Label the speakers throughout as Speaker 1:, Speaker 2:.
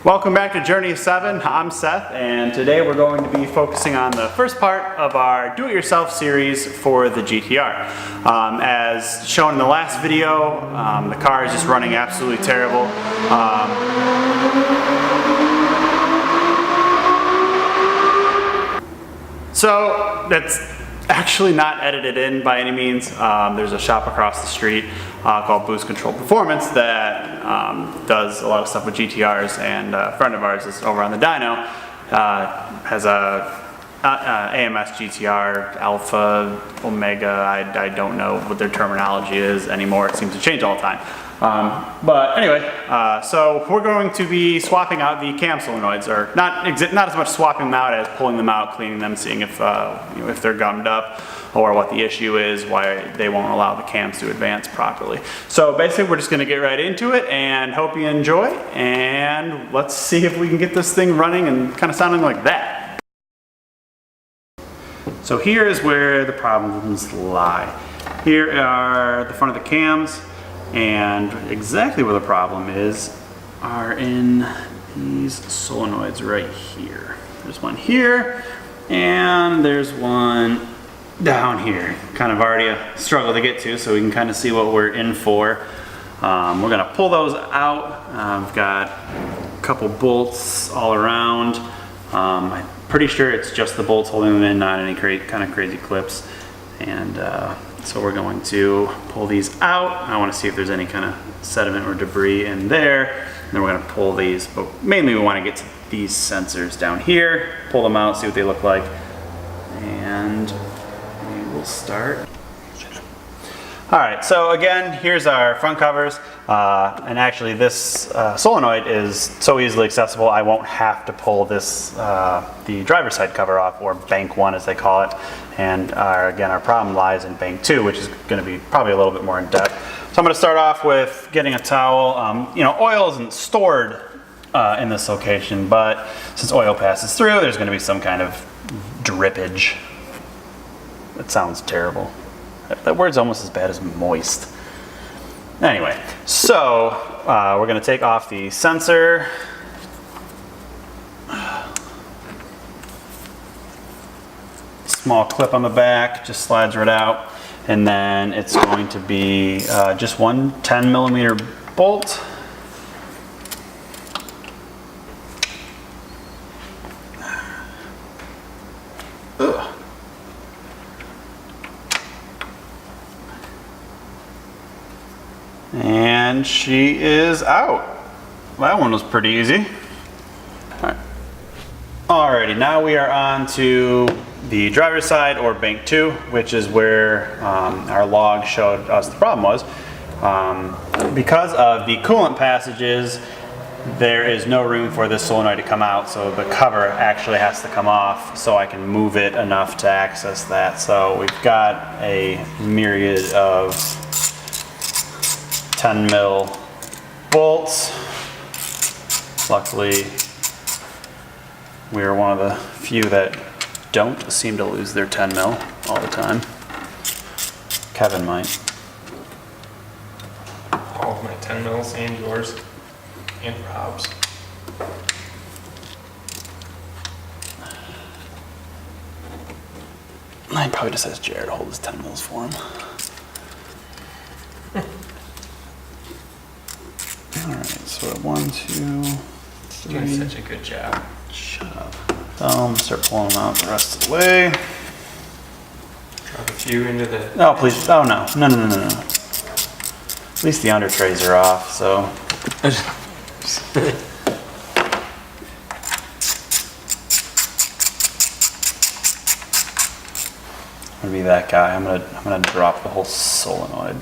Speaker 1: Welcome back to Journey of 7. I'm Seth, and today we're going to be focusing on the first part of our do-it-yourself series for the GTR. As shown in the last video, the car is just running absolutely terrible. So that's actually not edited in by any means. There's a shop across the street called Boost Control Performance that does a lot of stuff with GTRs, and a friend of ours is over on the dyno, has a AMS GTR, Alpha, Omega, I don't know what their terminology is anymore, it seems to change all the time. But anyway, so we're going to be swapping out the Cam Solenoids, or not as much swapping them out as pulling them out, cleaning them, seeing if if they're gummed up or what the issue is, why they won't allow the cams to advance properly. So basically we're just going to get right into it and hope you enjoy, and let's see if we can get this thing running and kind of sounding like that. So here is where the problems lie. Here are the front of the cams. And exactly where the problem is are in these solenoids right here. There's one here, and there's one down here. Kind of already a struggle to get to, so we can kind of see what we're in for. We're gonna pull those out. I've got a couple bolts all around. I'm pretty sure it's just the bolts holding them in, not any kind of crazy clips. And so we're going to pull these out. I want to see if there's any kind of sediment or debris in there. And then we're going to pull these, but mainly we want to get to these sensors down here, pull them out, see what they look like, and we will start. All right, so again, here's our front covers. And actually this solenoid is so easily accessible, I won't have to pull this, the driver's side cover off, or bank 1 as they call it. And again, our problem lies in bank 2, which is going to be probably a little bit more in depth. So I'm going to start off with getting a towel. Oil isn't stored in this location, but since oil passes through, there's going to be some kind of drippage. That sounds terrible. That word's almost as bad as moist. Anyway, so we're going to take off the sensor. Small clip on the back, just slides right out. And then it's going to be just one 10mm bolt. Ugh. And she is out. That one was pretty easy. Alrighty, now we are on to the driver's side, or bank 2, which is where our log showed us the problem was. Because of the coolant passages, there is no room for this solenoid to come out, so the cover actually has to come off so I can move it enough to access that. So we've got a myriad of 10mm bolts. Luckily, we are one of the few that don't seem to lose their 10mm all the time. Kevin might.
Speaker 2: All of my 10mm and yours and Rob's.
Speaker 1: I probably just asked Jared to hold his 10mm for him. Alright, so 1, 2, 3.
Speaker 2: Doing such a good job.
Speaker 1: Shut up. So I'm gonna start pulling them out the rest of the way.
Speaker 2: Drop a few into the...
Speaker 1: Oh, please. Oh, no. No. At least the under trays are off, so. I'm gonna be that guy. I'm gonna drop the whole solenoid.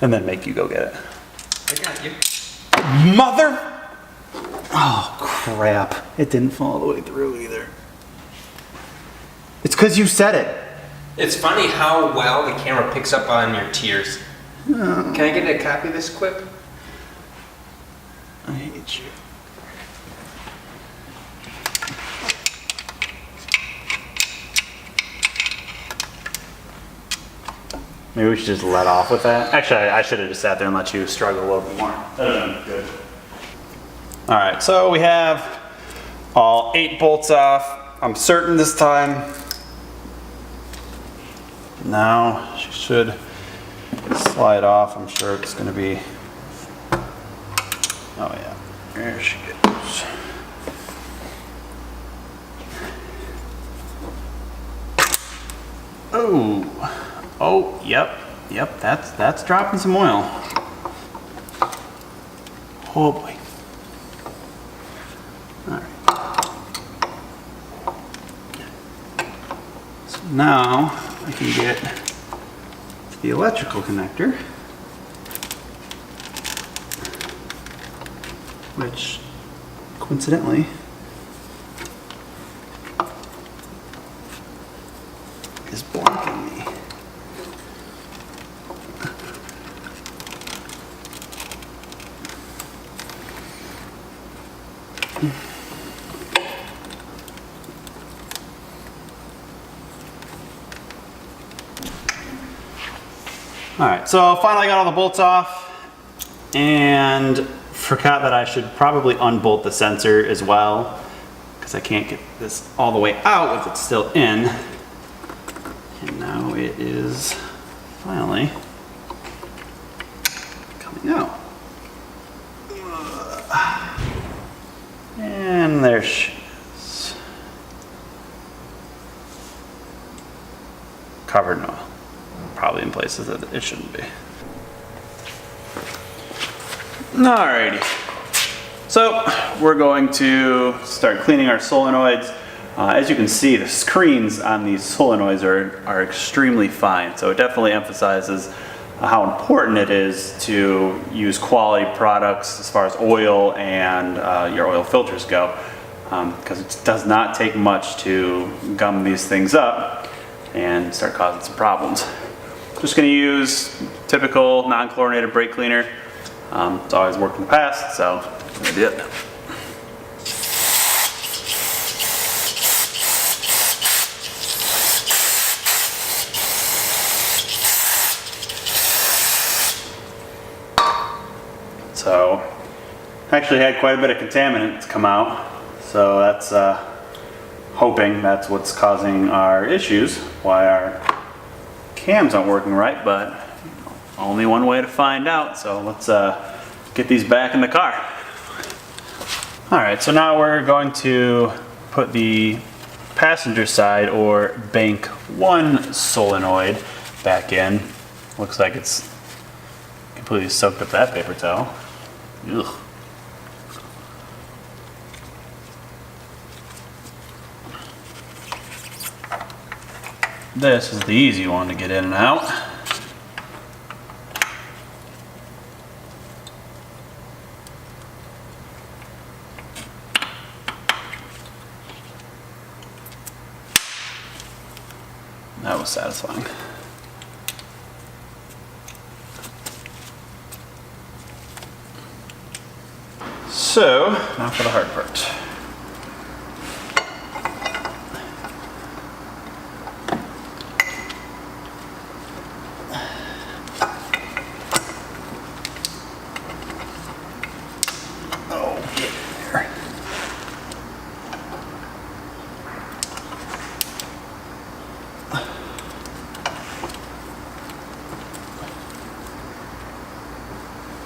Speaker 1: And then make you go get it.
Speaker 2: I got you.
Speaker 1: Mother! Oh, crap. It didn't fall all the way through either. It's because you said it.
Speaker 2: It's funny how well the camera picks up on your tears.
Speaker 1: Oh.
Speaker 2: Can I get a copy of this clip?
Speaker 1: I hate you. Maybe we should just let off with that. Actually, I should have just sat there and let you struggle a little bit more. That would have been good. All right, so we have all 8 bolts off. I'm certain this time. Now she should slide off. I'm sure it's going to be. Oh yeah, there she goes. Oh, yep, that's dropping some oil. Oh boy. All right. So now I can get the electrical connector, which coincidentally is blocking me. All right, so finally got all the bolts off and forgot that I should probably unbolt the sensor as well because I can't get this all the way out if it's still in. And now it is finally coming out. And there she is. Covered in oil. Probably in places that it shouldn't be. Alrighty. So we're going to start cleaning our solenoids. As you can see, the screens on these solenoids are extremely fine. So it definitely emphasizes how important it is to use quality products as far as oil and your oil filters go. Because it does not take much to gum these things up and start causing some problems. Just going to use typical non-chlorinated brake cleaner. It's always worked in the past, so I'm going to do it. So, actually had quite a bit of contaminant come out, so that's hoping that's what's causing our issues, why our cams aren't working right, but only one way to find out, so let's get these back in the car. Alright, so now we're going to put the passenger side or bank 1 solenoid back in. Looks like it's completely soaked up that paper towel. Ugh. This is the easy one to get in and out. That was satisfying. So, now for the hard part.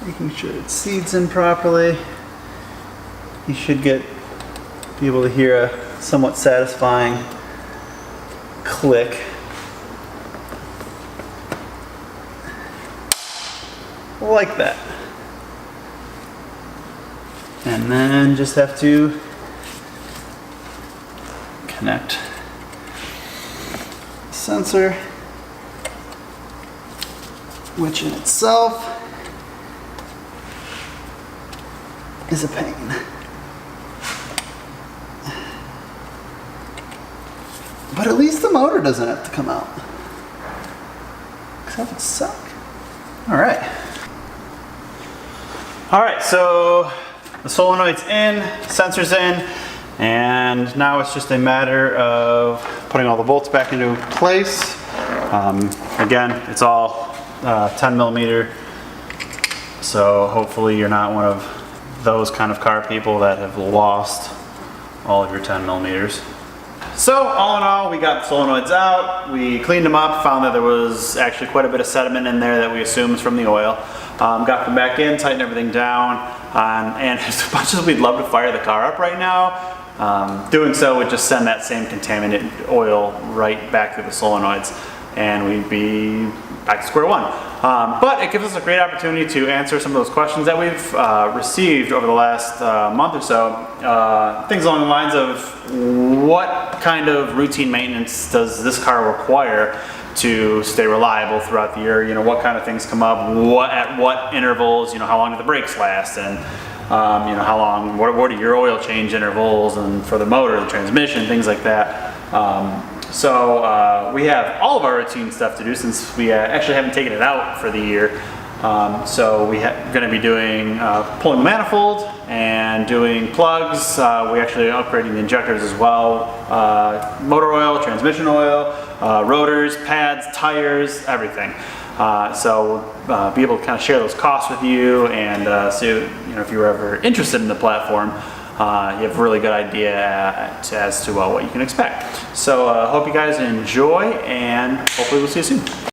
Speaker 1: Making sure it seeds in properly. You should be able to hear a somewhat satisfying click. Like that. And then just have to connect the sensor, which in itself is a pain. But at least the motor doesn't have to come out. Because that would suck. Alright. Alright, so the solenoid's in, sensor's in, and now it's just a matter of putting all the bolts back into place. Again, it's all 10 millimeter, so hopefully you're not one of those kind of car people that have lost all of your 10 millimeters. So all in all, we got the solenoids out, we cleaned them up, found that there was actually quite a bit of sediment in there that we assumed was from the oil. Got them back in, tightened everything down, and as much as we'd love to fire the car up right now, doing so would just send that same contaminated oil right back through the solenoids, and we'd be back to square one. But it gives us a great opportunity to answer some of those questions that we've received over the last month or so. Things along the lines of what kind of routine maintenance does this car require to stay reliable throughout the year? You know, what kind of things come up, at what intervals, you know, how long do the brakes last, and you know, how long, what are your oil change intervals, and for the motor, the transmission, things like that. So we have all of our routine stuff to do since we actually haven't taken it out for the year. So we're going to be doing pulling the manifold and doing plugs. We actually are upgrading the injectors as well. Motor oil, transmission oil, rotors, pads, tires, everything. So we'll be able to kind of share those costs with you, and so you know, if you were ever interested in the platform, you have a really good idea as to what you can expect. So hope you guys enjoy, and hopefully we'll see you soon.